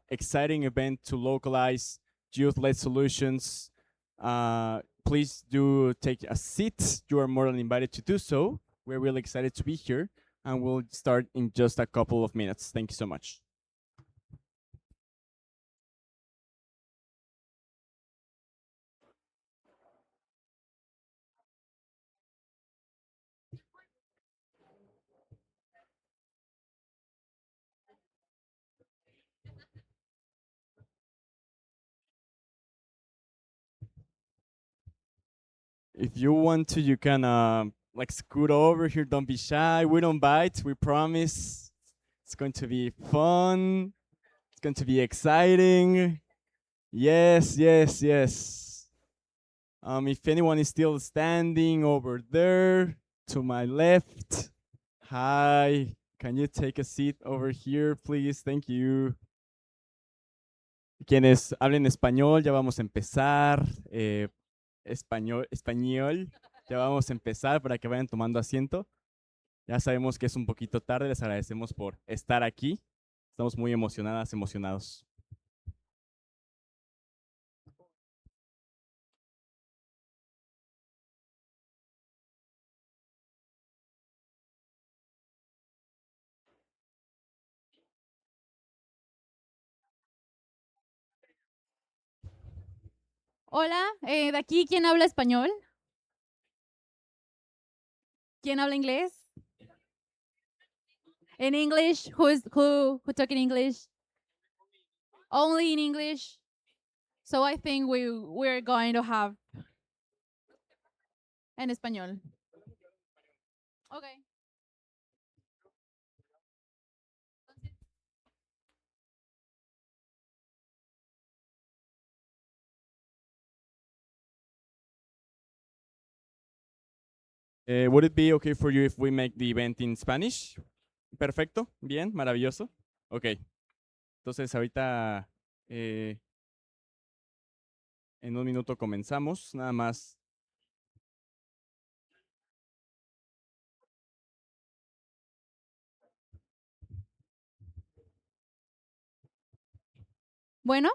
exciting event to localize youth-led solutions. Please do take a seat. You are more than invited to do so. We're really excited to be here, and we'll start in just a couple of minutes. Thank you so much. If you want to, you can like scoot over here. Don't be shy. We don't bite. We promise. It's going to be fun. It's going to be exciting. Yes, yes, yes. If anyone is still standing over there to my left, hi. Can you take a seat over here, please? Thank you. Quienes hablen español, ya vamos a empezar. Español, ya vamos a empezar para que vayan tomando asiento. Ya sabemos que es un poquito tarde, les agradecemos por estar aquí. Estamos muy emocionadas, emocionados. Hola, de aquí, ¿quién habla español? ¿Quién habla inglés? In English, who talk in English? Only in English. So I think we're going to have en español. Okay. Would it be okay for you if we make the event in Spanish? Perfecto, bien, maravilloso. Ok, entonces ahorita en un minuto comenzamos, nada más. Bueno,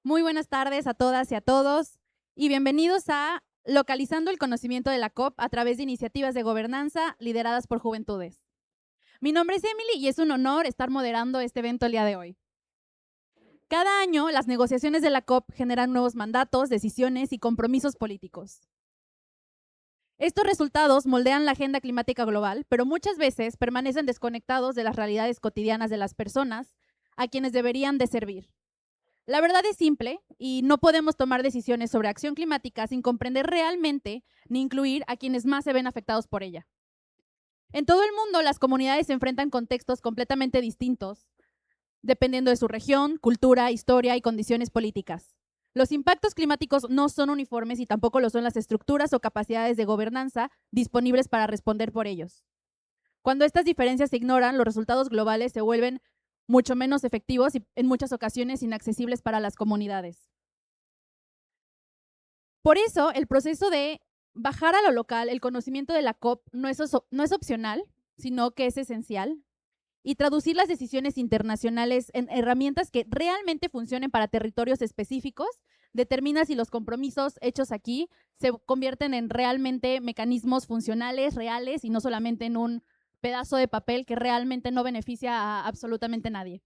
muy buenas tardes a todas y a todos y bienvenidos a Localizando el conocimiento de la COP a través de iniciativas de gobernanza lideradas por juventudes. Mi nombre es Emily y es un honor estar moderando este evento el día de hoy. Cada año, las negociaciones de la COP generan nuevos mandatos, decisiones y compromisos políticos. Estos resultados moldean la agenda climática global, pero muchas veces permanecen desconectados de las realidades cotidianas de las personas a quienes deberían de servir. La verdad es simple y no podemos tomar decisiones sobre acción climática sin comprender realmente ni incluir a quienes más se ven afectados por ella. En todo el mundo, las comunidades se enfrentan contextos completamente distintos, dependiendo de su región, cultura, historia y condiciones políticas. Los impactos climáticos no son uniformes y tampoco lo son las estructuras o capacidades de gobernanza disponibles para responder por ellos. Cuando estas diferencias se ignoran, los resultados globales se vuelven mucho menos efectivos y en muchas ocasiones inaccesibles para las comunidades. Por eso, el proceso de bajar a lo local el conocimiento de la COP no es opcional, sino que es esencial. Y traducir las decisiones internacionales en herramientas que realmente funcionen para territorios específicos determina si los compromisos hechos aquí se convierten en realmente mecanismos funcionales, reales y no solamente en un pedazo de papel que realmente no beneficia a absolutamente nadie.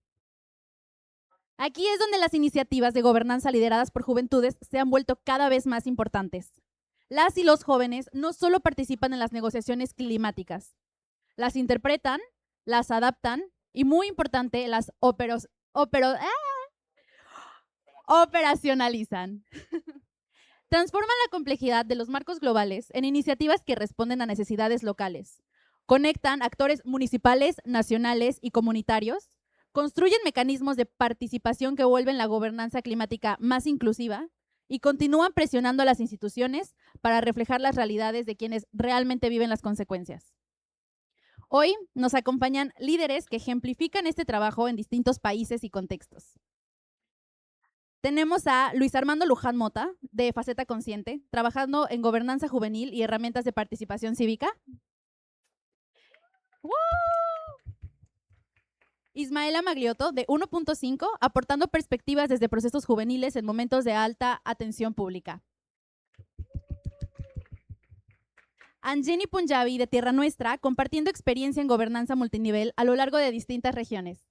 Aquí es donde las iniciativas de gobernanza lideradas por juventudes se han vuelto cada vez más importantes. Las y los jóvenes no solo participan en las negociaciones climáticas, las interpretan, las adaptan y, muy importante, las operacionalizan. Transforman la complejidad de los marcos globales en iniciativas que responden a necesidades locales. Conectan actores municipales, nacionales y comunitarios. Construyen mecanismos de participación que vuelven la gobernanza climática más inclusiva y continúan presionando a las instituciones para reflejar las realidades de quienes realmente viven las consecuencias. Hoy nos acompañan líderes que ejemplifican este trabajo en distintos países y contextos. Tenemos a Luis Armando Luján Mota, de Faceta Consciente, trabajando en gobernanza juvenil y herramientas de participación cívica. ¡Woo! Ismaela Magliotto, de 1.5, aportando perspectivas desde procesos juveniles en momentos de alta atención pública. Anjani Punjabi, de Tierra Nuestra, compartiendo experiencia en gobernanza multinivel a lo largo de distintas regiones.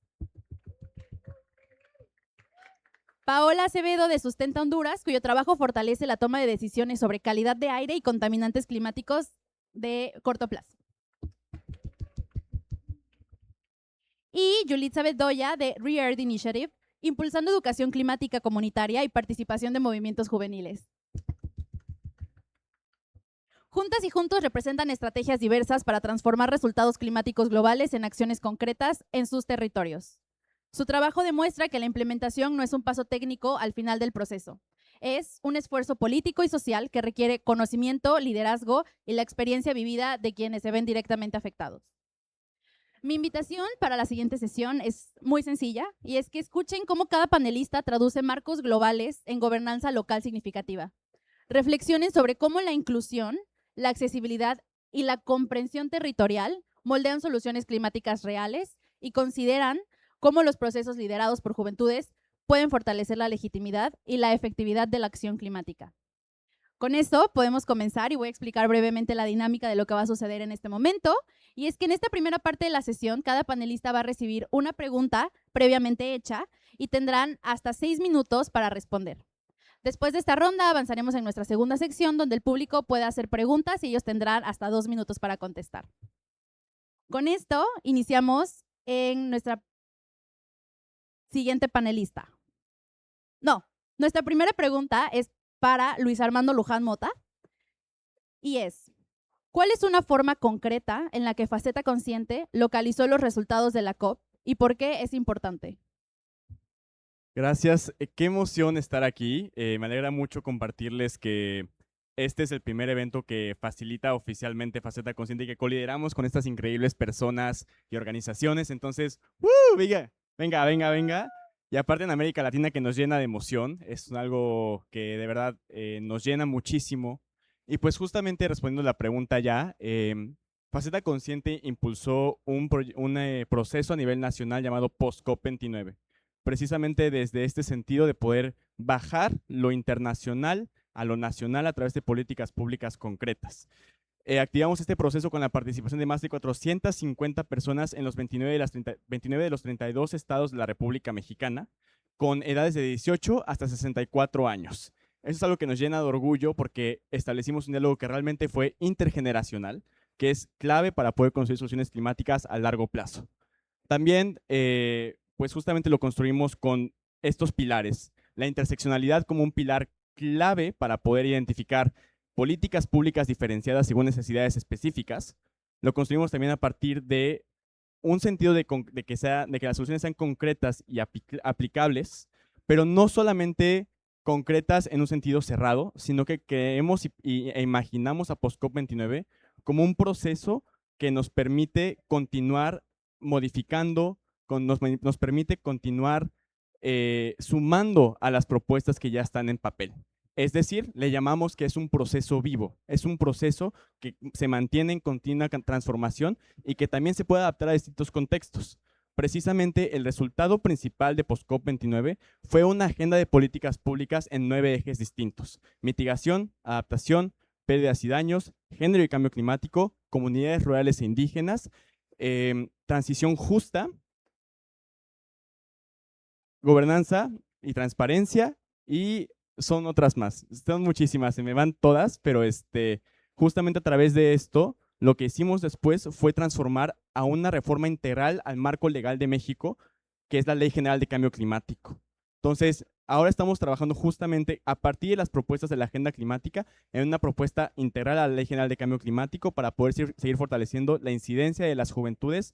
Paola Acevedo, de Sustenta Honduras, cuyo trabajo fortalece la toma de decisiones sobre calidad de aire y contaminantes climáticos de corto plazo. Y Yulitza Bedoya, de Re-Earth Initiative, impulsando educación climática comunitaria y participación de movimientos juveniles. Juntas y juntos representan estrategias diversas para transformar resultados climáticos globales en acciones concretas en sus territorios. Su trabajo demuestra que la implementación no es un paso técnico al final del proceso. Es un esfuerzo político y social que requiere conocimiento, liderazgo y la experiencia vivida de quienes se ven directamente afectados. Mi invitación para la siguiente sesión es muy sencilla y es que escuchen cómo cada panelista traduce marcos globales en gobernanza local significativa. Reflexionen sobre cómo la inclusión, la accesibilidad y la comprensión territorial moldean soluciones climáticas reales y consideran cómo los procesos liderados por juventudes pueden fortalecer la legitimidad y la efectividad de la acción climática. Con esto podemos comenzar y voy a explicar brevemente la dinámica de lo que va a suceder en este momento. Y es que en esta primera parte de la sesión, cada panelista va a recibir una pregunta previamente hecha y tendrán hasta 6 minutos para responder. Después de esta ronda avanzaremos en nuestra segunda sección donde el público puede hacer preguntas y ellos tendrán hasta 2 minutos para contestar. Con esto iniciamos en nuestra siguiente panelista. Nuestra primera pregunta es para Luis Armando Luján Mota y es: ¿cuál es una forma concreta en la que Faceta Consciente localizó los resultados de la COP y por qué es importante? Gracias, qué emoción estar aquí. Me alegra mucho compartirles que este es el primer evento que facilita oficialmente Faceta Consciente y que colideramos con estas increíbles personas y organizaciones. Entonces, venga. Y aparte en América Latina, que nos llena de emoción, es algo que de verdad nos llena muchísimo. Y pues justamente respondiendo a la pregunta ya, Faceta Consciente impulsó un proceso a nivel nacional llamado Post-COP29, precisamente desde este sentido de poder bajar lo internacional a lo nacional a través de políticas públicas concretas. Activamos este proceso con la participación de más de 450 personas en los 29 de los 32 estados de la República Mexicana, con edades de 18 hasta 64 años. Eso es algo que nos llena de orgullo porque establecimos un diálogo que realmente fue intergeneracional, que es clave para poder construir soluciones climáticas a largo plazo. También, pues justamente lo construimos con estos pilares, la interseccionalidad como un pilar clave para poder identificar políticas públicas diferenciadas según necesidades específicas. Lo construimos también a partir de un sentido de que las soluciones sean concretas y aplicables, pero no solamente concretas en un sentido cerrado, sino que creemos e imaginamos a Post-COP29 como un proceso que nos permite continuar modificando, nos permite continuar sumando a las propuestas que ya están en papel. Es decir, le llamamos que es un proceso vivo, es un proceso que se mantiene en continua transformación y que también se puede adaptar a distintos contextos. Precisamente el resultado principal de Post-COP29 fue una agenda de políticas públicas en 9 ejes distintos: mitigación, adaptación, pérdidas y daños, género y cambio climático, comunidades rurales e indígenas, transición justa, gobernanza y transparencia, y son otras más. Son muchísimas, se me van todas, pero justamente a través de esto, lo que hicimos después fue transformar a una reforma integral al marco legal de México, que es la Ley General de Cambio Climático. Entonces, ahora estamos trabajando justamente a partir de las propuestas de la agenda climática en una propuesta integral a la Ley General de Cambio Climático para poder seguir fortaleciendo la incidencia de las juventudes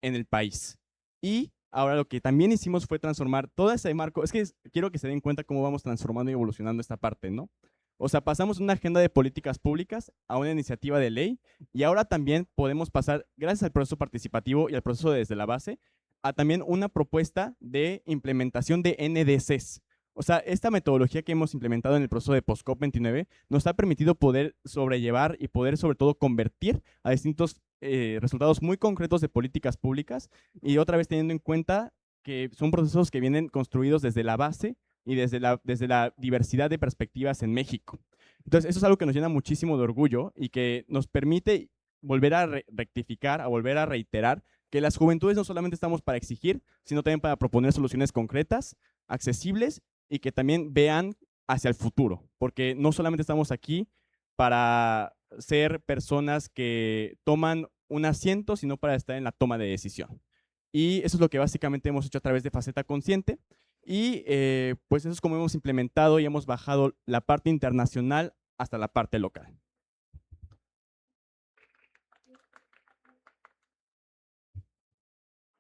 en el país. Y ahora lo que también hicimos fue transformar todo ese marco. Es que quiero que se den cuenta cómo vamos transformando y evolucionando esta parte, ¿no? O sea, pasamos de una agenda de políticas públicas a una iniciativa de ley y ahora también podemos pasar, gracias al proceso participativo y al proceso desde la base, a también una propuesta de implementación de NDCs. O sea, esta metodología que hemos implementado en el proceso de Post-COP29 nos ha permitido poder sobrellevar y poder sobre todo convertir a distintos resultados muy concretos de políticas públicas y otra vez teniendo en cuenta que son procesos que vienen construidos desde la base y desde la diversidad de perspectivas en México. Entonces, eso es algo que nos llena muchísimo de orgullo y que nos permite volver a rectificar, a volver a reiterar que las juventudes no solamente estamos para exigir, sino también para proponer soluciones concretas, accesibles y que también vean hacia el futuro, porque no solamente estamos aquí para ser personas que toman un asiento, sino para estar en la toma de decisión. Y eso es lo que básicamente hemos hecho a través de Faceta Consciente. Y pues eso es como hemos implementado y hemos bajado la parte internacional hasta la parte local.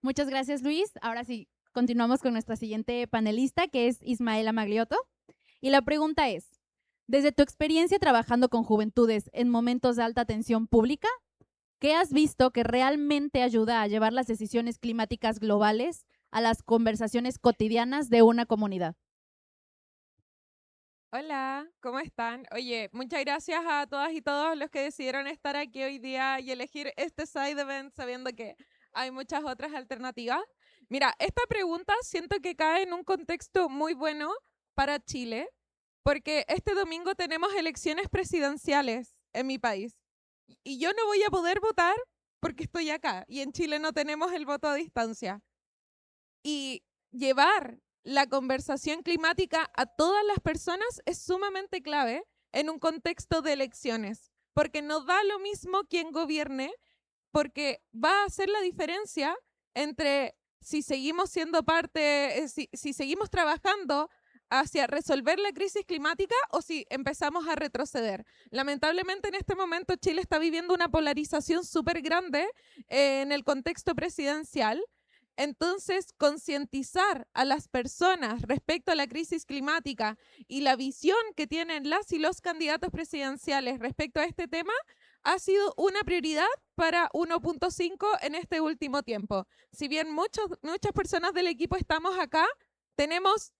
Muchas gracias, Luis. Ahora sí, continuamos con nuestra siguiente panelista, que es Ismaela Magliotto. Y la pregunta es, desde tu experiencia trabajando con juventudes en momentos de alta tensión pública, ¿qué has visto que realmente ayuda a llevar las decisiones climáticas globales a las conversaciones cotidianas de una comunidad? Hola, ¿cómo están? Oye, muchas gracias a todas y todos los que decidieron estar aquí hoy día y elegir este side event sabiendo que hay muchas otras alternativas. Mira, esta pregunta siento que cae en un contexto muy bueno para Chile, porque este domingo tenemos elecciones presidenciales en mi país y yo no voy a poder votar porque estoy acá y en Chile no tenemos el voto a distancia. Y llevar la conversación climática a todas las personas es sumamente clave en un contexto de elecciones, porque no da lo mismo quien gobierne, porque va a hacer la diferencia entre si seguimos siendo parte, si seguimos trabajando hacia resolver la crisis climática o si empezamos a retroceder. Lamentablemente en este momento Chile está viviendo una polarización súper grande en el contexto presidencial. Entonces, concientizar a las personas respecto a la crisis climática y la visión que tienen las y los candidatos presidenciales respecto a este tema ha sido una prioridad para 1.5 en este último tiempo. Si bien muchas personas del equipo estamos acá, tenemos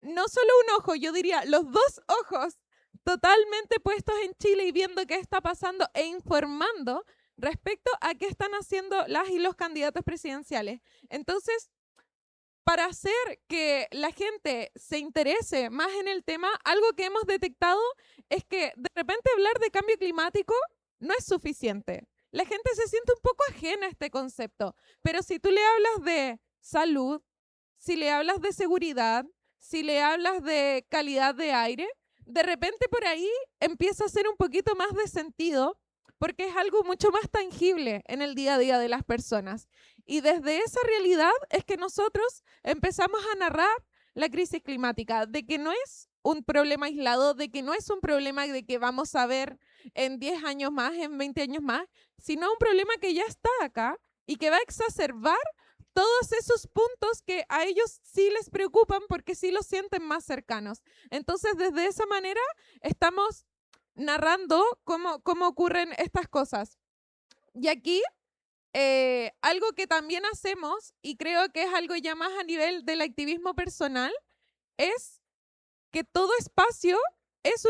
no solo un ojo, yo diría los dos ojos totalmente puestos en Chile y viendo qué está pasando e informando respecto a qué están haciendo las y los candidatos presidenciales. Entonces, para hacer que la gente se interese más en el tema, algo que hemos detectado es que de repente hablar de cambio climático no es suficiente. La gente se siente un poco ajena a este concepto, pero si tú le hablas de salud, si le hablas de seguridad, si le hablas de calidad de aire, de repente por ahí empieza a hacer un poquito más de sentido porque es algo mucho más tangible en el día a día de las personas. Y desde esa realidad es que nosotros empezamos a narrar la crisis climática, de que no es un problema aislado, de que no es un problema de que vamos a ver en 10 años más, en 20 años más, sino un problema que ya está acá y que va a exacerbar todos esos puntos que a ellos sí les preocupan porque sí los sienten más cercanos. Entonces, desde esa manera estamos narrando cómo ocurren estas cosas. Y aquí, algo que también hacemos, y creo que es algo ya más a nivel del activismo personal, es que todo espacio es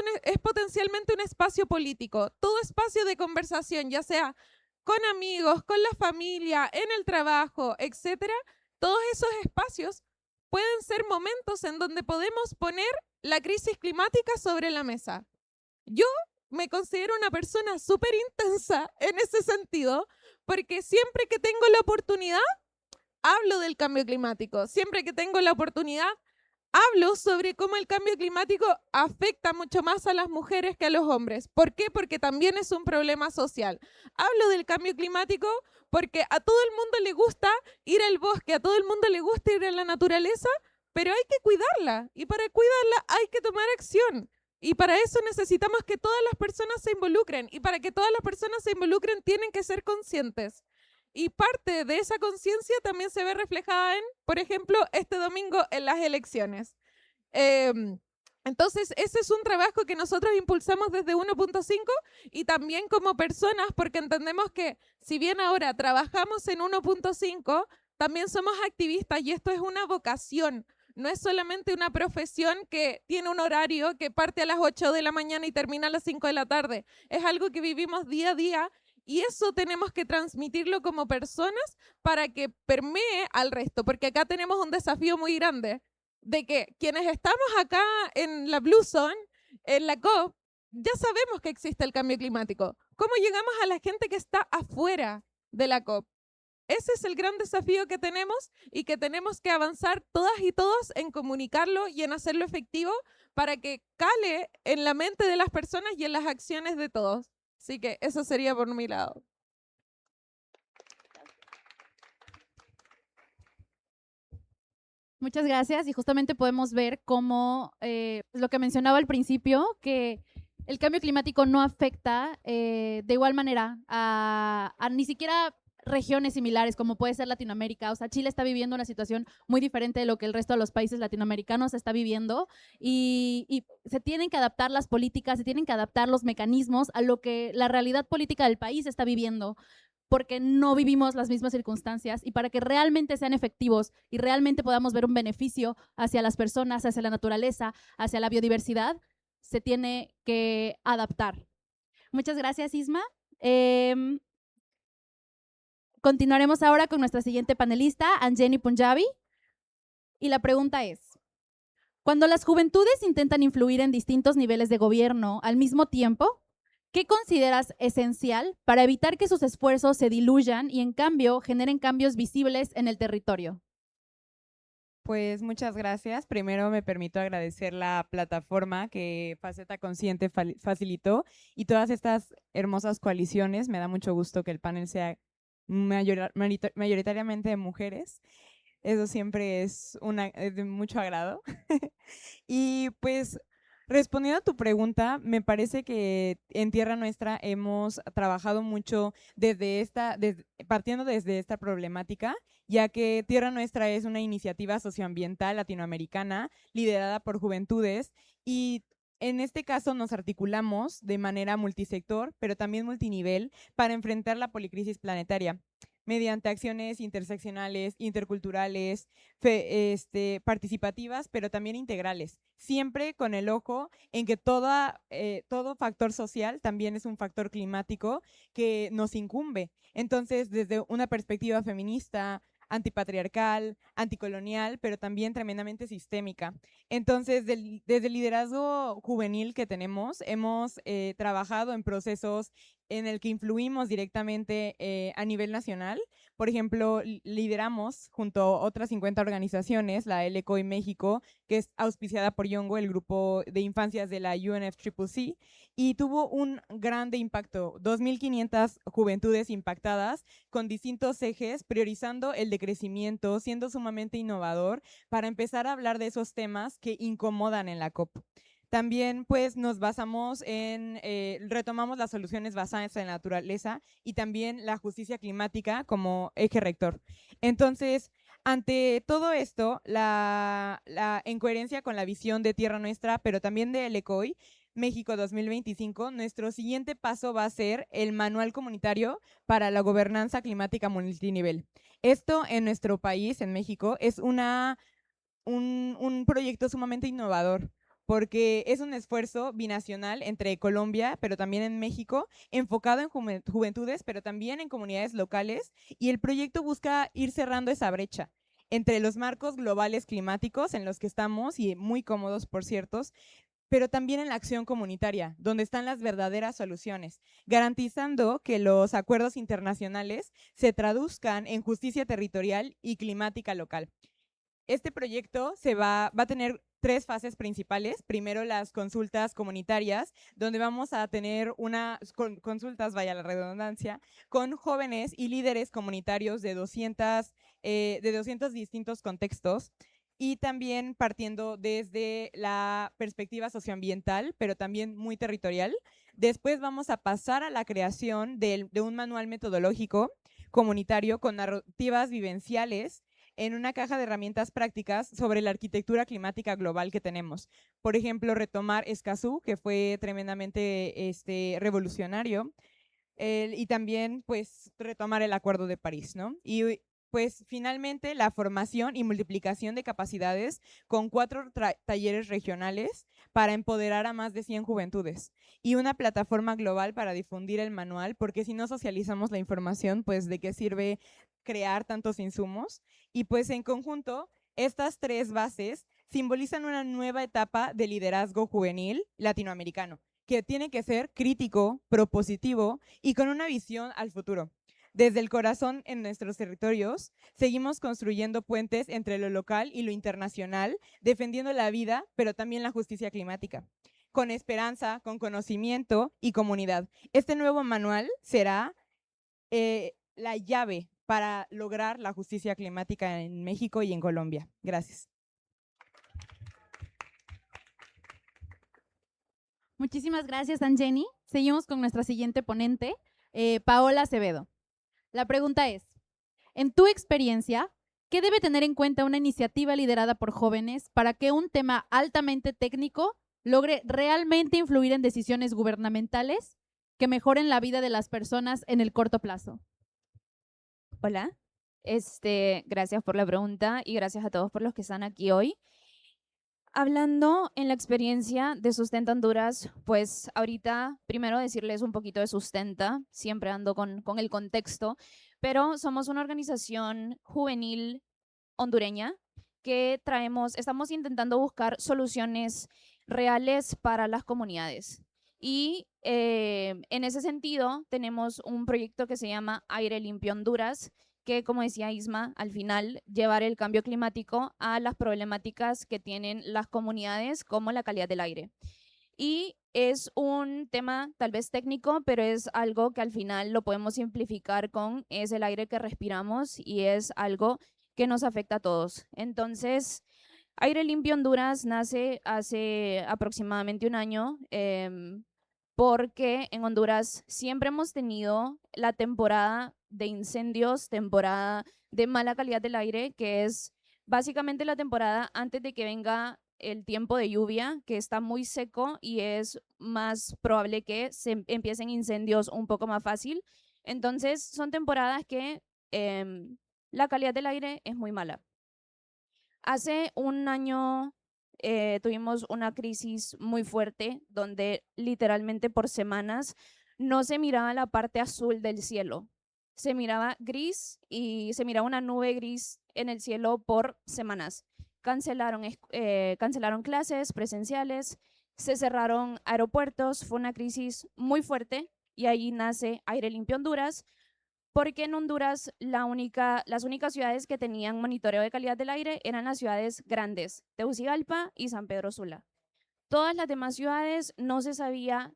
potencialmente un espacio político, todo espacio de conversación, ya sea con amigos, con la familia, en el trabajo, etcétera, todos esos espacios pueden ser momentos en donde podemos poner la crisis climática sobre la mesa. Yo me considero una persona súper intensa en ese sentido, porque siempre que tengo la oportunidad, hablo del cambio climático. Siempre que tengo la oportunidad, hablo sobre cómo el cambio climático afecta mucho más a las mujeres que a los hombres. ¿Por qué? Porque también es un problema social. Hablo del cambio climático porque a todo el mundo le gusta ir al bosque, a todo el mundo le gusta ir a la naturaleza, pero hay que cuidarla. Y para cuidarla hay que tomar acción. Y para eso necesitamos que todas las personas se involucren. Y para que todas las personas se involucren tienen que ser conscientes. Y parte de esa conciencia también se ve reflejada en, por ejemplo, este domingo en las elecciones. Entonces, ese es un trabajo que nosotros impulsamos desde 1.5 y también como personas, porque entendemos que si bien ahora trabajamos en 1.5, también somos activistas y esto es una vocación. No es solamente una profesión que tiene un horario que parte a las 8 de la mañana y termina a las 5 de la tarde. Es algo que vivimos día a día Y eso tenemos que transmitirlo como personas para que permee al resto, porque acá tenemos un desafío muy grande de que quienes estamos acá en la Blue Zone, en la COP, ya sabemos que existe el cambio climático. ¿Cómo llegamos a la gente que está afuera de la COP? Ese es el gran desafío que tenemos y que tenemos que avanzar todas y todos en comunicarlo y en hacerlo efectivo para que cale en la mente de las personas y en las acciones de todos. Así que eso sería por mi lado. Muchas gracias. Y justamente podemos ver cómo lo que mencionaba al principio, que el cambio climático no afecta de igual manera a ni siquiera regiones similares como puede ser Latinoamérica. O sea, Chile está viviendo una situación muy diferente de lo que el resto de los países latinoamericanos está viviendo y se tienen que adaptar las políticas, se tienen que adaptar los mecanismos a lo que la realidad política del país está viviendo, porque no vivimos las mismas circunstancias y para que realmente sean efectivos y realmente podamos ver un beneficio hacia las personas, hacia la naturaleza, hacia la biodiversidad, se tiene que adaptar. Muchas gracias, Isma. Continuaremos ahora con nuestra siguiente panelista, Anjani Punjabi. Y la pregunta es, cuando las juventudes intentan influir en distintos niveles de gobierno al mismo tiempo, ¿qué consideras esencial para evitar que sus esfuerzos se diluyan y en cambio generen cambios visibles en el territorio? Pues muchas gracias. Primero me permito agradecer la plataforma que Faceta Consciente facilitó y todas estas hermosas coaliciones. Me da mucho gusto que el panel sea mayoritariamente de mujeres. Eso siempre es de mucho agrado. Y pues respondiendo a tu pregunta, me parece que en Tierra Nuestra hemos trabajado mucho partiendo desde esta problemática, ya que Tierra Nuestra es una iniciativa socioambiental latinoamericana liderada por juventudes y en este caso nos articulamos de manera multisector, pero también multinivel para enfrentar la policrisis planetaria mediante acciones interseccionales, interculturales, participativas, pero también integrales, siempre con el ojo en que todo factor social también es un factor climático que nos incumbe. Entonces, desde una perspectiva feminista, antipatriarcal, anticolonial, pero también tremendamente sistémica. Entonces, desde el liderazgo juvenil que tenemos, hemos trabajado en procesos en el que influimos directamente a nivel nacional. Por ejemplo, lideramos junto a otras 50 organizaciones la LCOI México, que es auspiciada por Yongo, el grupo de infancias de la UNFCCC, y tuvo un grande impacto, 2.500 juventudes impactadas con distintos ejes, priorizando el decrecimiento, siendo sumamente innovador para empezar a hablar de esos temas que incomodan en la COP. También pues nos basamos retomamos las soluciones basadas en la naturaleza y también la justicia climática como eje rector. Entonces, ante todo esto, en coherencia con la visión de Tierra Nuestra, pero también de LCOI, México 2025, nuestro siguiente paso va a ser el Manual Comunitario para la Gobernanza Climática Multinivel. Esto en nuestro país, en México, es un proyecto sumamente innovador, porque es un esfuerzo binacional entre Colombia, pero también en México, enfocado en juventudes, pero también en comunidades locales, y el proyecto busca ir cerrando esa brecha entre los marcos globales climáticos en los que estamos, y muy cómodos, por cierto, pero también en la acción comunitaria, donde están las verdaderas soluciones, garantizando que los acuerdos internacionales se traduzcan en justicia territorial y climática local. Este proyecto va a tener 3 fases principales. Primero, las consultas comunitarias, donde vamos a tener consultas, vaya la redundancia, con jóvenes y líderes comunitarios de 200 distintos contextos, y también partiendo desde la perspectiva socioambiental, pero también muy territorial. Después vamos a pasar a la creación de un manual metodológico comunitario con narrativas vivenciales en una caja de herramientas prácticas sobre la arquitectura climática global que tenemos. Por ejemplo, retomar Escazú, que fue tremendamente revolucionario, y también pues retomar el Acuerdo de París, ¿no? Y pues finalmente la formación y multiplicación de capacidades con 4 talleres regionales para empoderar a más de 100 juventudes y una plataforma global para difundir el manual, porque si no socializamos la información, pues ¿de qué sirve crear tantos insumos? Y pues en conjunto, estas 3 bases simbolizan una nueva etapa de liderazgo juvenil latinoamericano, que tiene que ser crítico, propositivo y con una visión al futuro. Desde el corazón en nuestros territorios, seguimos construyendo puentes entre lo local y lo internacional, defendiendo la vida, pero también la justicia climática, con esperanza, con conocimiento y comunidad. Este nuevo manual será la llave para lograr la justicia climática en México y en Colombia. Gracias. Muchísimas gracias, Anjeni. Seguimos con nuestra siguiente ponente, Paola Acevedo. La pregunta es, en tu experiencia, ¿qué debe tener en cuenta una iniciativa liderada por jóvenes para que un tema altamente técnico logre realmente influir en decisiones gubernamentales que mejoren la vida de las personas en el corto plazo? Hola, gracias por la pregunta y gracias a todos por los que están aquí hoy. Hablando en la experiencia de Sustenta Honduras, pues ahorita primero decirles un poquito de Sustenta, siempre ando con el contexto, pero somos una organización juvenil hondureña que estamos intentando buscar soluciones reales para las comunidades. Y en ese sentido tenemos un proyecto que se llama Aire Limpio Honduras, que, como decía Isma, al final llevar el cambio climático a las problemáticas que tienen las comunidades, como la calidad del aire. Y es un tema tal vez técnico, pero es algo que al final lo podemos simplificar es el aire que respiramos y es algo que nos afecta a todos. Entonces, Aire Limpio Honduras nace hace aproximadamente un año, porque en Honduras siempre hemos tenido la temporada de incendios, temporada de mala calidad del aire, que es básicamente la temporada antes de que venga el tiempo de lluvia, que está muy seco y es más probable que se empiecen incendios un poco más fácil. Entonces, son temporadas que la calidad del aire es muy mala. Hace un año tuvimos una crisis muy fuerte donde literalmente por semanas no se miraba la parte azul del cielo. Se miraba gris y se miraba una nube gris en el cielo por semanas. Cancelaron clases presenciales, se cerraron aeropuertos, fue una crisis muy fuerte y ahí nace Aire Limpio Honduras, porque en Honduras las únicas ciudades que tenían monitoreo de calidad del aire eran las ciudades grandes, Tegucigalpa y San Pedro Sula. Todas las demás ciudades no se sabía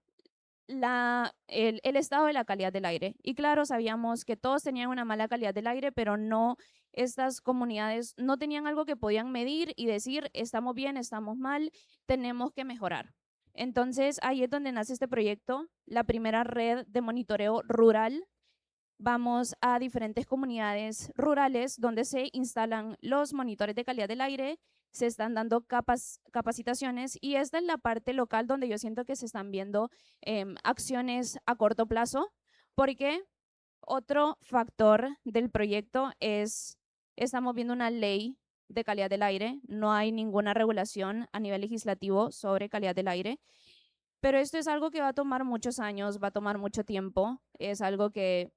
el estado de la calidad del aire. Y claro, sabíamos que todos tenían una mala calidad del aire, pero no, estas comunidades no tenían algo que podían medir y decir, estamos bien, estamos mal, tenemos que mejorar. Entonces, ahí es donde nace este proyecto, la primera red de monitoreo rural. Vamos a diferentes comunidades rurales donde se instalan los monitores de calidad del aire, se están dando capacitaciones y esta es la parte local donde yo siento que se están viendo acciones a corto plazo, porque otro factor del proyecto estamos viendo una ley de calidad del aire, no hay ninguna regulación a nivel legislativo sobre calidad del aire, pero esto es algo que va a tomar muchos años, va a tomar mucho tiempo, es algo que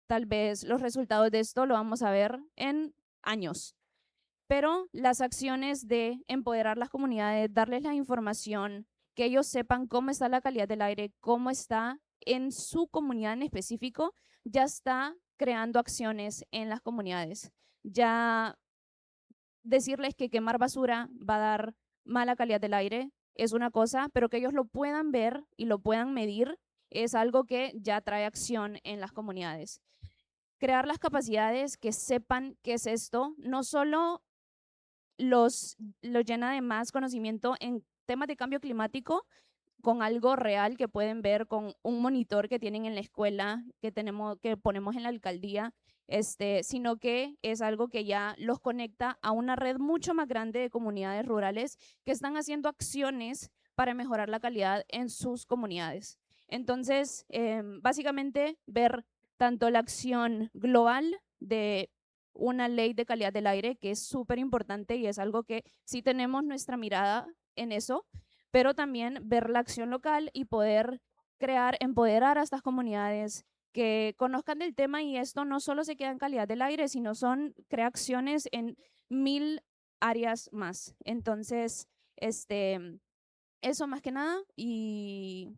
tal vez los resultados de esto lo vamos a ver en años. Pero las acciones de empoderar las comunidades, darles la información, que ellos sepan cómo está la calidad del aire, cómo está en su comunidad en específico, ya está creando acciones en las comunidades. Ya decirles que quemar basura va a dar mala calidad del aire es una cosa, pero que ellos lo puedan ver y lo puedan medir es algo que ya trae acción en las comunidades. Crear las capacidades que sepan qué es esto, no solo los llena de más conocimiento en temas de cambio climático, con algo real que pueden ver con un monitor que tienen en la escuela, que ponemos en la alcaldía, sino que es algo que ya los conecta a una red mucho más grande de comunidades rurales que están haciendo acciones para mejorar la calidad en sus comunidades. Entonces, básicamente ver tanto la acción global de una ley de calidad del aire, que es súper importante y es algo que sí tenemos nuestra mirada en eso, pero también ver la acción local y poder crear, empoderar a estas comunidades que conozcan del tema, y esto no solo se queda en calidad del aire, sino son creaciones en 1000 áreas más. Entonces, eso más que nada, y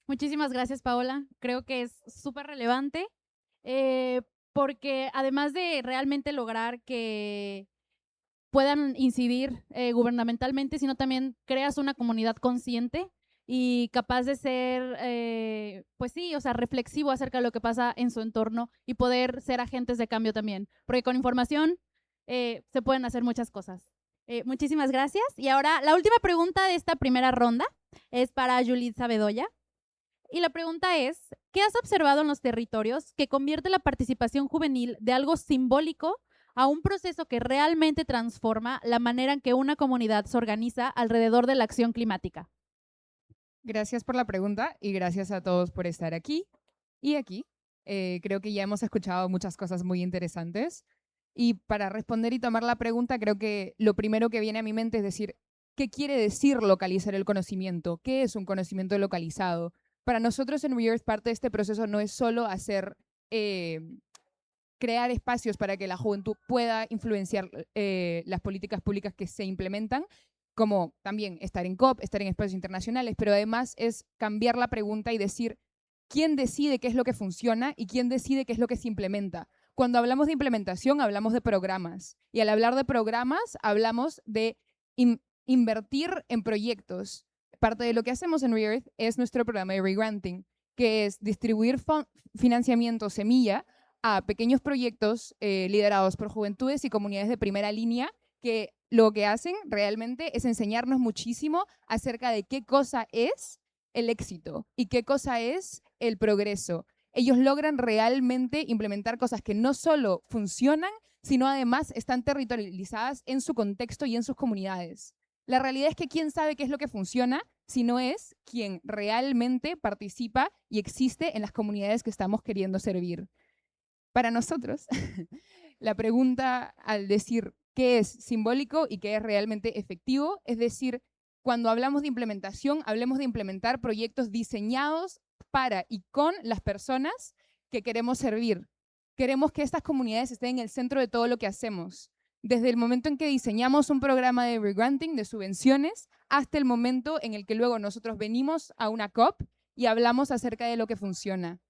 Muchísimas gracias, Paola. Creo que es súper relevante porque además de realmente lograr que puedan incidir gubernamentalmente, sino también creas una comunidad consciente y capaz de ser, pues sí, o sea, reflexivo acerca de lo que pasa en su entorno y poder ser agentes de cambio también, porque con información se pueden hacer muchas cosas. Muchísimas gracias. Y ahora la última pregunta de esta primera ronda es para Yulitza Bedoya. Y la pregunta es, ¿qué has observado en los territorios que convierte la participación juvenil de algo simbólico a un proceso que realmente transforma la manera en que una comunidad se organiza alrededor de la acción climática? Gracias por la pregunta y gracias a todos por estar aquí y aquí. Creo que ya hemos escuchado muchas cosas muy interesantes. Y para responder y tomar la pregunta, creo que lo primero que viene a mi mente es decir, ¿qué quiere decir localizar el conocimiento? ¿Qué es un conocimiento localizado? Para nosotros en WeEarth parte de este proceso no es solo hacer, crear espacios para que la juventud pueda influenciar las políticas públicas que se implementan, como también estar en COP, estar en espacios internacionales, pero además es cambiar la pregunta y decir, ¿quién decide qué es lo que funciona y quién decide qué es lo que se implementa? Cuando hablamos de implementación, hablamos de programas. Y al hablar de programas, hablamos de invertir en proyectos. Parte de lo que hacemos en WeEarth es nuestro programa de regranting, que es distribuir financiamiento semilla a pequeños proyectos liderados por juventudes y comunidades de primera línea, que lo que hacen realmente es enseñarnos muchísimo acerca de qué cosa es el éxito y qué cosa es el progreso. Ellos logran realmente implementar cosas que no solo funcionan, sino además están territorializadas en su contexto y en sus comunidades. La realidad es que quién sabe qué es lo que funciona si no es quien realmente participa y existe en las comunidades que estamos queriendo servir. Para nosotros, la pregunta al decir qué es simbólico y qué es realmente efectivo, es decir, cuando hablamos de implementación, hablemos de implementar proyectos diseñados para y con las personas que queremos servir. Queremos que estas comunidades estén en el centro de todo lo que hacemos. Desde el momento en que diseñamos un programa de regranting, de subvenciones, hasta el momento en el que luego nosotros venimos a una COP y hablamos acerca de lo que funciona.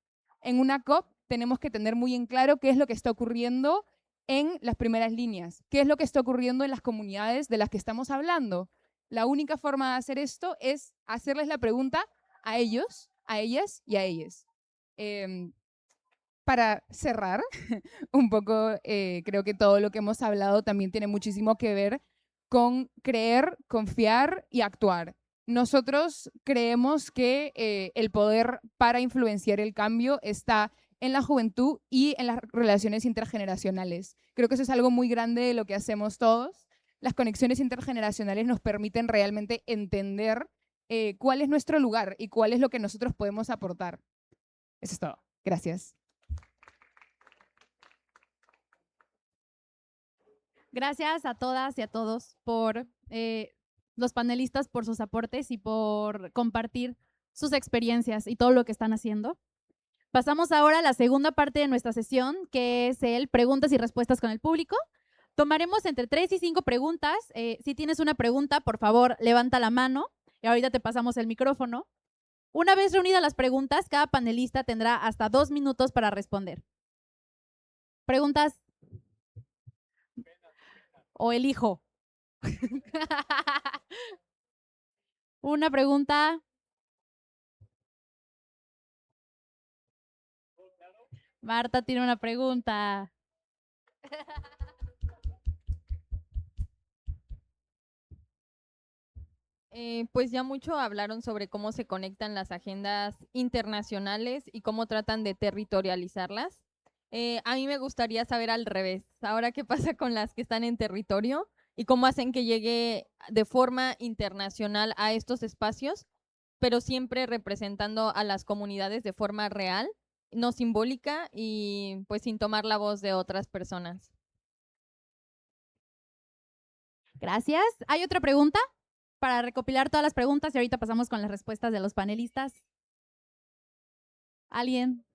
En una COP tenemos que tener muy en claro qué es lo que está ocurriendo en las primeras líneas, qué es lo que está ocurriendo en las comunidades de las que estamos hablando. La única forma de hacer esto es hacerles la pregunta a ellos, a ellas y a ellas. Para cerrar un poco, creo que todo lo que hemos hablado también tiene muchísimo que ver con creer, confiar y actuar. Nosotros creemos que el poder para influenciar el cambio está en la juventud y en las relaciones intergeneracionales. Creo que eso es algo muy grande de lo que hacemos todos. Las conexiones intergeneracionales nos permiten realmente entender cuál es nuestro lugar y cuál es lo que nosotros podemos aportar. Eso es todo. Gracias. Gracias a todas y a todos por los panelistas, por sus aportes y por compartir sus experiencias y todo lo que están haciendo. Pasamos ahora a la segunda parte de nuestra sesión, que es el preguntas y respuestas con el público. Tomaremos entre 3 y 5 preguntas. Si tienes una pregunta, por favor, levanta la mano y ahorita te pasamos el micrófono. Una vez reunidas las preguntas, cada panelista tendrá hasta 2 minutos para responder. ¿Preguntas? ¿O elijo? Una pregunta. Marta tiene una pregunta. Pues ya mucho hablaron sobre cómo se conectan las agendas internacionales y cómo tratan de territorializarlas. A mí me gustaría saber al revés. Ahora, ¿qué pasa con las que están en territorio y cómo hacen que llegue de forma internacional a estos espacios, pero siempre representando a las comunidades de forma real no simbólica y pues sin tomar la voz de otras personas. Gracias. ¿Hay otra pregunta? Para recopilar todas las preguntas y ahorita pasamos con las respuestas de los panelistas. ¿Alguien?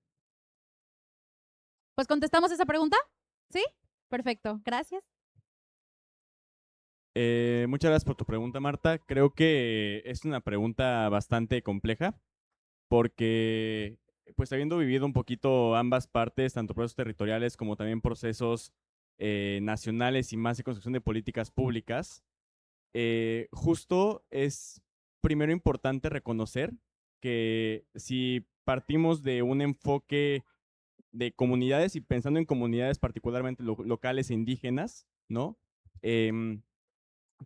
Pues contestamos esa pregunta. ¿Sí? Perfecto. Gracias. Muchas gracias por tu pregunta, Marta. Creo que es una pregunta bastante compleja porque, pues habiendo vivido un poquito ambas partes, tanto procesos territoriales como también procesos nacionales y más de construcción de políticas públicas, justo es primero importante reconocer que si partimos de un enfoque de comunidades y pensando en comunidades particularmente locales e indígenas, ¿no?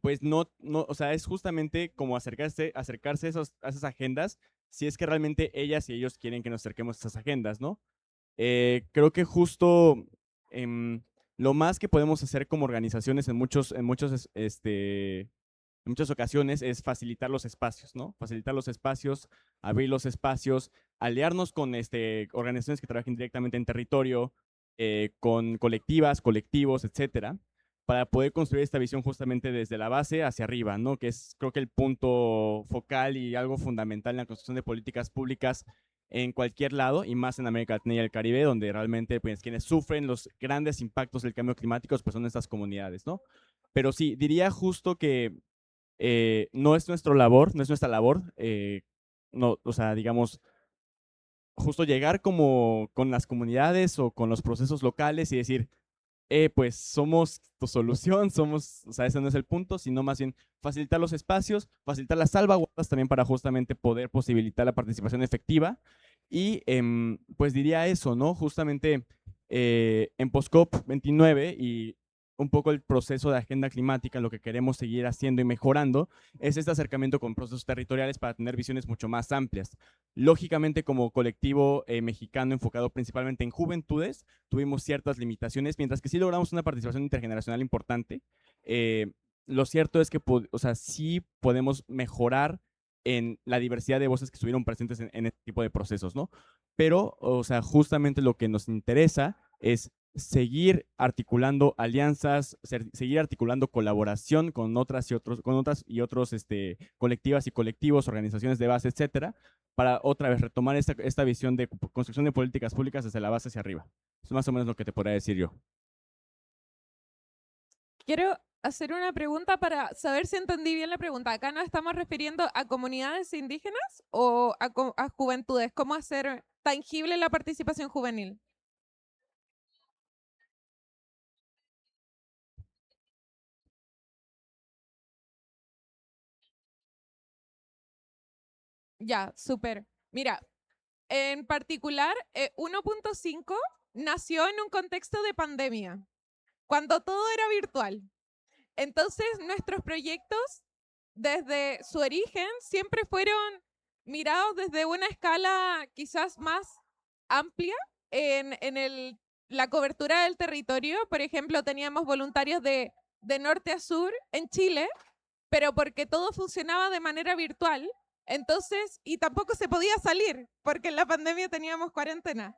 Pues no, o sea, es justamente como acercarse a esas agendas, si es que realmente ellas y ellos quieren que nos acerquemos a esas agendas, ¿no? Creo que justo lo más que podemos hacer como organizaciones en muchas ocasiones es facilitar los espacios, ¿no? Facilitar los espacios, abrir los espacios, aliarnos con organizaciones que trabajen directamente en territorio, con colectivas, colectivos, etcétera, para poder construir esta visión justamente desde la base hacia arriba, ¿no? Que es, creo que el punto focal y algo fundamental en la construcción de políticas públicas en cualquier lado, y más en América Latina y el Caribe, donde realmente pues, quienes sufren los grandes impactos del cambio climático pues, son estas comunidades, ¿no? Pero sí, diría justo que no es nuestra labor, no, o sea, digamos, justo llegar como con las comunidades o con los procesos locales y decir, pues somos tu solución, o sea, ese no es el punto, sino más bien facilitar los espacios, facilitar las salvaguardas también para justamente poder posibilitar la participación efectiva. Y pues diría eso, ¿no? Justamente en PostCOP 29 y un poco el proceso de agenda climática, lo que queremos seguir haciendo y mejorando es este acercamiento con procesos territoriales para tener visiones mucho más amplias. Lógicamente, como colectivo mexicano enfocado principalmente en juventudes, tuvimos ciertas limitaciones, mientras que sí logramos una participación intergeneracional importante. Lo cierto es que o sea, sí podemos mejorar en la diversidad de voces que estuvieron presentes en este tipo de procesos, ¿no? Pero, o sea, justamente lo que nos interesa es seguir articulando alianzas, seguir articulando colaboración con otras y otros colectivas y colectivos, organizaciones de base, etcétera, para otra vez retomar esta visión de construcción de políticas públicas desde la base hacia arriba. Es más o menos lo que te podría decir yo. Quiero hacer una pregunta para saber si entendí bien la pregunta. ¿Acá nos estamos refiriendo a comunidades indígenas o a juventudes? ¿Cómo hacer tangible la participación juvenil? Ya, súper. Mira, en particular, 1.5 nació en un contexto de pandemia, cuando todo era virtual. Entonces, nuestros proyectos, desde su origen, siempre fueron mirados desde una escala quizás más amplia en la cobertura del territorio. Por ejemplo, teníamos voluntarios de norte a sur en Chile, pero porque todo funcionaba de manera virtual. Entonces, y tampoco se podía salir, porque en la pandemia teníamos cuarentena.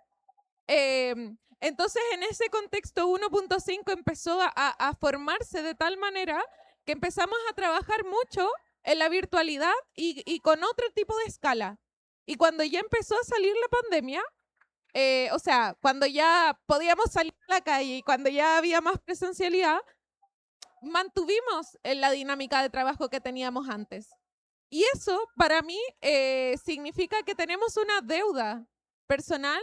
Entonces, en ese contexto, 1.5 empezó a formarse de tal manera que empezamos a trabajar mucho en la virtualidad y con otro tipo de escala. Y cuando ya empezó a salir la pandemia, o sea, cuando ya podíamos salir a la calle y cuando ya había más presencialidad, mantuvimos la dinámica de trabajo que teníamos antes. Y eso, para mí, significa que tenemos una deuda personal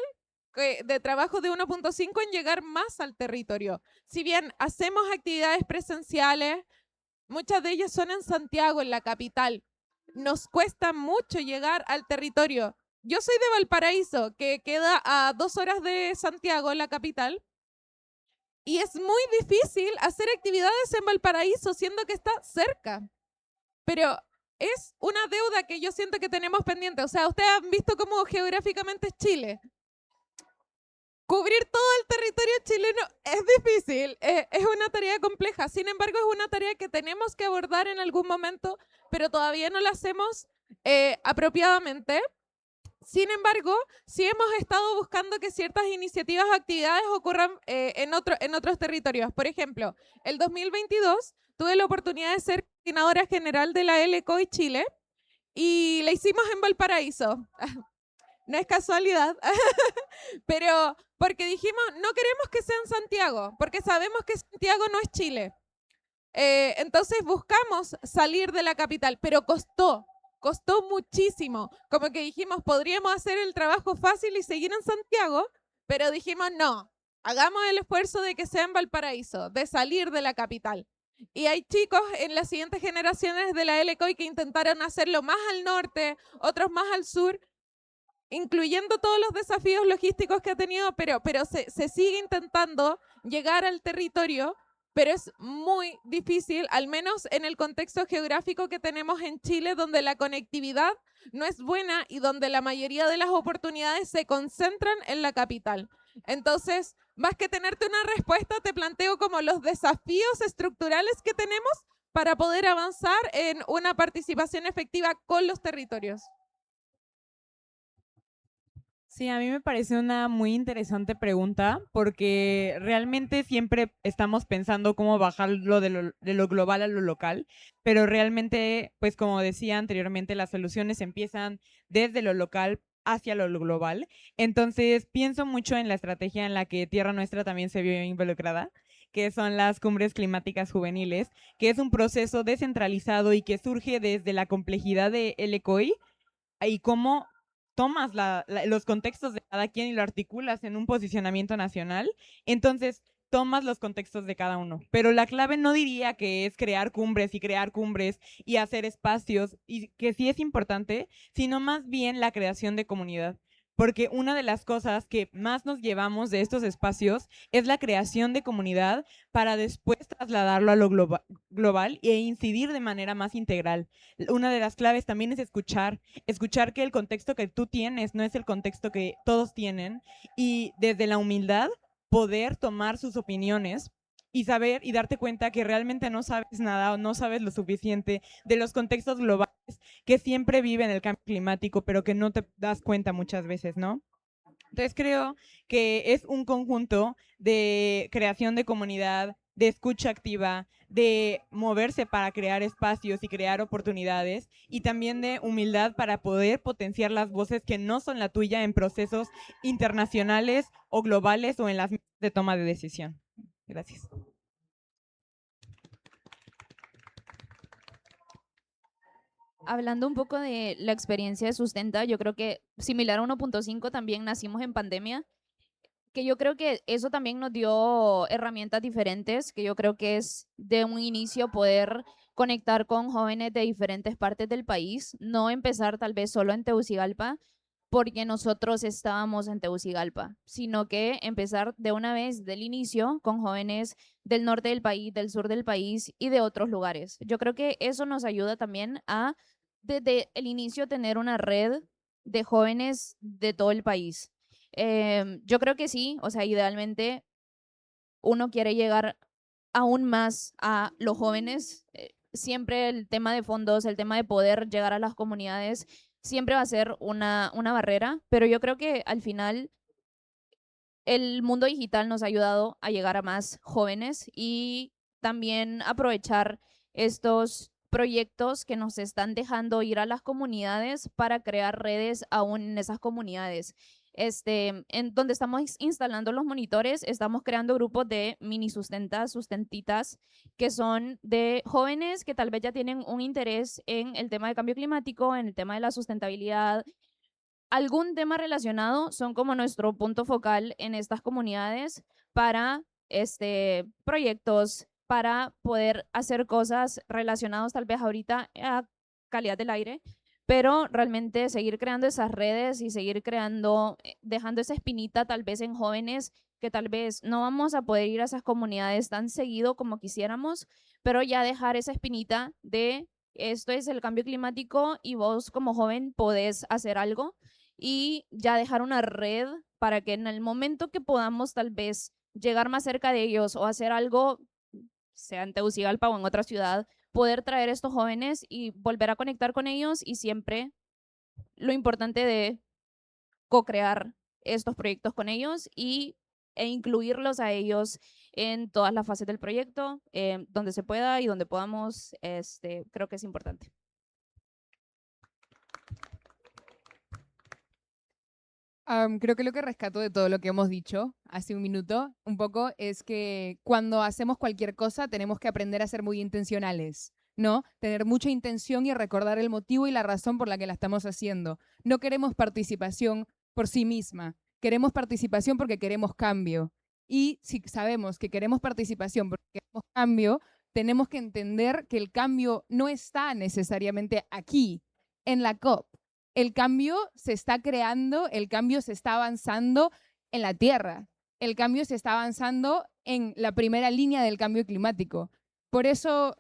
de trabajo de 1.5 en llegar más al territorio. Si bien hacemos actividades presenciales, muchas de ellas son en Santiago, en la capital. Nos cuesta mucho llegar al territorio. Yo soy de Valparaíso, que queda a 2 horas de Santiago, la capital, y es muy difícil hacer actividades en Valparaíso, siendo que está cerca. Pero es una deuda que yo siento que tenemos pendiente. O sea, ustedes han visto cómo geográficamente es Chile. Cubrir todo el territorio chileno es difícil, es una tarea compleja. Sin embargo, es una tarea que tenemos que abordar en algún momento, pero todavía no la hacemos apropiadamente. Sin embargo, sí hemos estado buscando que ciertas iniciativas o actividades ocurran en otros territorios. Por ejemplo, el 2022 tuve la oportunidad de ser coordinadora general de la LCOI Chile y la hicimos en Valparaíso. No es casualidad, pero porque dijimos, no queremos que sea en Santiago, porque sabemos que Santiago no es Chile. Entonces buscamos salir de la capital, pero costó muchísimo. Como que dijimos, podríamos hacer el trabajo fácil y seguir en Santiago, pero dijimos, no, hagamos el esfuerzo de que sea en Valparaíso, de salir de la capital. Y hay chicos en las siguientes generaciones de la LCOI que intentaron hacerlo más al norte, otros más al sur, incluyendo todos los desafíos logísticos que ha tenido, pero se sigue intentando llegar al territorio, pero es muy difícil, al menos en el contexto geográfico que tenemos en Chile, donde la conectividad no es buena y donde la mayoría de las oportunidades se concentran en la capital. Entonces, más que tenerte una respuesta, te planteo como los desafíos estructurales que tenemos para poder avanzar en una participación efectiva con los territorios. Sí, a mí me parece una muy interesante pregunta porque realmente siempre estamos pensando cómo bajarlo de lo global a lo local, pero realmente, pues como decía anteriormente, las soluciones empiezan desde lo local hacia lo global. Entonces, pienso mucho en la estrategia en la que Tierra Nuestra también se vio involucrada, que son las cumbres climáticas juveniles, que es un proceso descentralizado y que surge desde la complejidad de LCOI y cómo tomas los contextos de cada quien y lo articulas en un posicionamiento nacional, entonces tomas los contextos de cada uno. Pero la clave no diría que es crear cumbres y hacer espacios, y que sí es importante, sino más bien la creación de comunidad. Porque una de las cosas que más nos llevamos de estos espacios es la creación de comunidad para después trasladarlo a lo global e incidir de manera más integral. Una de las claves también es escuchar que el contexto que tú tienes no es el contexto que todos tienen y desde la humildad poder tomar sus opiniones y saber y darte cuenta que realmente no sabes nada o no sabes lo suficiente de los contextos globales que siempre viven el cambio climático, pero que no te das cuenta muchas veces, ¿no? Entonces creo que es un conjunto de creación de comunidad, de escucha activa, de moverse para crear espacios y crear oportunidades y también de humildad para poder potenciar las voces que no son la tuya en procesos internacionales o globales o en las mesas de toma de decisión. Gracias. Hablando un poco de la experiencia de Sustenta, yo creo que similar a 1.5 también nacimos en pandemia, que yo creo que eso también nos dio herramientas diferentes, que yo creo que es de un inicio poder conectar con jóvenes de diferentes partes del país, no empezar tal vez solo en Tegucigalpa, porque nosotros estábamos en Tegucigalpa, sino que empezar de una vez del inicio con jóvenes del norte del país, del sur del país y de otros lugares. Yo creo que eso nos ayuda también a, desde el inicio, tener una red de jóvenes de todo el país. Yo creo que sí, o sea, idealmente uno quiere llegar aún más a los jóvenes. Siempre el tema de fondos, el tema de poder llegar a las comunidades, siempre va a ser una barrera, pero yo creo que al final el mundo digital nos ha ayudado a llegar a más jóvenes y también aprovechar estos proyectos que nos están dejando ir a las comunidades para crear redes aún en esas comunidades. En donde estamos instalando los monitores, estamos creando grupos de mini sustentitas, que son de jóvenes que tal vez ya tienen un interés en el tema de cambio climático, en el tema de la sustentabilidad, algún tema relacionado, son como nuestro punto focal en estas comunidades para proyectos, para poder hacer cosas relacionadas tal vez ahorita a calidad del aire, pero realmente seguir creando esas redes y seguir creando, dejando esa espinita tal vez en jóvenes que tal vez no vamos a poder ir a esas comunidades tan seguido como quisiéramos, pero ya dejar esa espinita de esto es el cambio climático y vos como joven podés hacer algo y ya dejar una red para que en el momento que podamos tal vez llegar más cerca de ellos o hacer algo, sea en Tegucigalpa o en otra ciudad, poder traer a estos jóvenes y volver a conectar con ellos y siempre lo importante de co-crear estos proyectos con ellos e incluirlos a ellos en todas las fases del proyecto, donde se pueda y donde podamos, creo que es importante. Creo que lo que rescato de todo lo que hemos dicho hace un minuto, un poco, es que cuando hacemos cualquier cosa tenemos que aprender a ser muy intencionales, ¿no? Tener mucha intención y recordar el motivo y la razón por la que la estamos haciendo. No queremos participación por sí misma, queremos participación porque queremos cambio. Y si sabemos que queremos participación porque queremos cambio, tenemos que entender que el cambio no está necesariamente aquí, en la COP. El cambio se está creando, el cambio se está avanzando en la Tierra. El cambio se está avanzando en la primera línea del cambio climático. Por eso,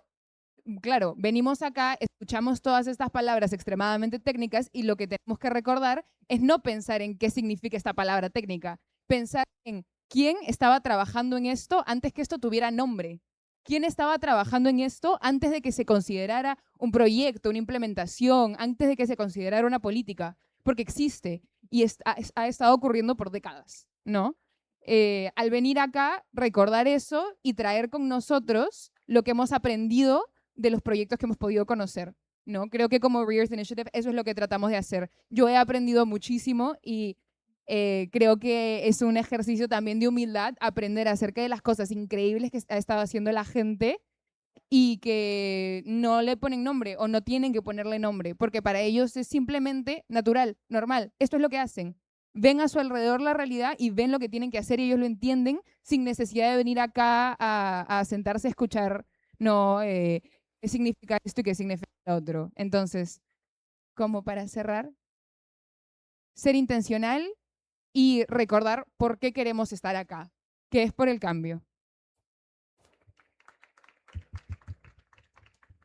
claro, venimos acá, escuchamos todas estas palabras extremadamente técnicas y lo que tenemos que recordar es no pensar en qué significa esta palabra técnica, pensar en quién estaba trabajando en esto antes que esto tuviera nombre. ¿Quién estaba trabajando en esto antes de que se considerara un proyecto, una implementación, antes de que se considerara una política? Porque existe y ha estado ocurriendo por décadas, ¿no? Al venir acá, recordar eso y traer con nosotros lo que hemos aprendido de los proyectos que hemos podido conocer, ¿no? Creo que como Readers Initiative eso es lo que tratamos de hacer. Yo he aprendido muchísimo y creo que es un ejercicio también de humildad aprender acerca de las cosas increíbles que ha estado haciendo la gente y que no le ponen nombre o no tienen que ponerle nombre, porque para ellos es simplemente natural, normal. Esto es lo que hacen. Ven a su alrededor la realidad y ven lo que tienen que hacer y ellos lo entienden sin necesidad de venir acá a sentarse a escuchar, no, qué significa esto y qué significa lo otro. Entonces, como para cerrar, ser intencional y recordar por qué queremos estar acá, que es por el cambio.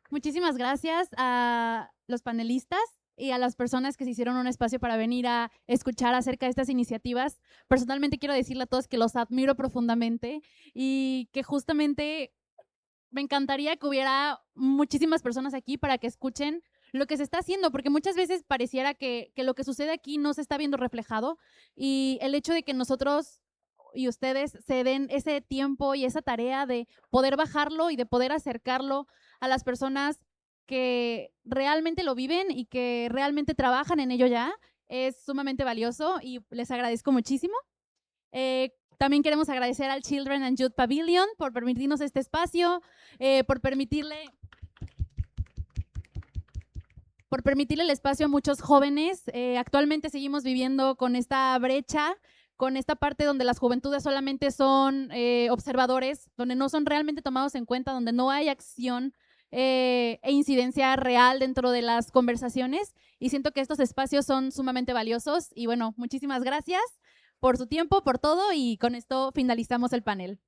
Muchísimas gracias a los panelistas y a las personas que se hicieron un espacio para venir a escuchar acerca de estas iniciativas. Personalmente quiero decirle a todos que los admiro profundamente y que justamente me encantaría que hubiera muchísimas personas aquí para que escuchen lo que se está haciendo, porque muchas veces pareciera que lo que sucede aquí no se está viendo reflejado y el hecho de que nosotros y ustedes se den ese tiempo y esa tarea de poder bajarlo y de poder acercarlo a las personas que realmente lo viven y que realmente trabajan en ello ya, es sumamente valioso y les agradezco muchísimo. También queremos agradecer al Children and Youth Pavilion por permitirnos este espacio, por permitirle el espacio a muchos jóvenes. Actualmente seguimos viviendo con esta brecha, con esta parte donde las juventudes solamente son observadores, donde no son realmente tomados en cuenta, donde no hay acción e incidencia real dentro de las conversaciones. Y siento que estos espacios son sumamente valiosos. Y bueno, muchísimas gracias por su tiempo, por todo, y con esto finalizamos el panel.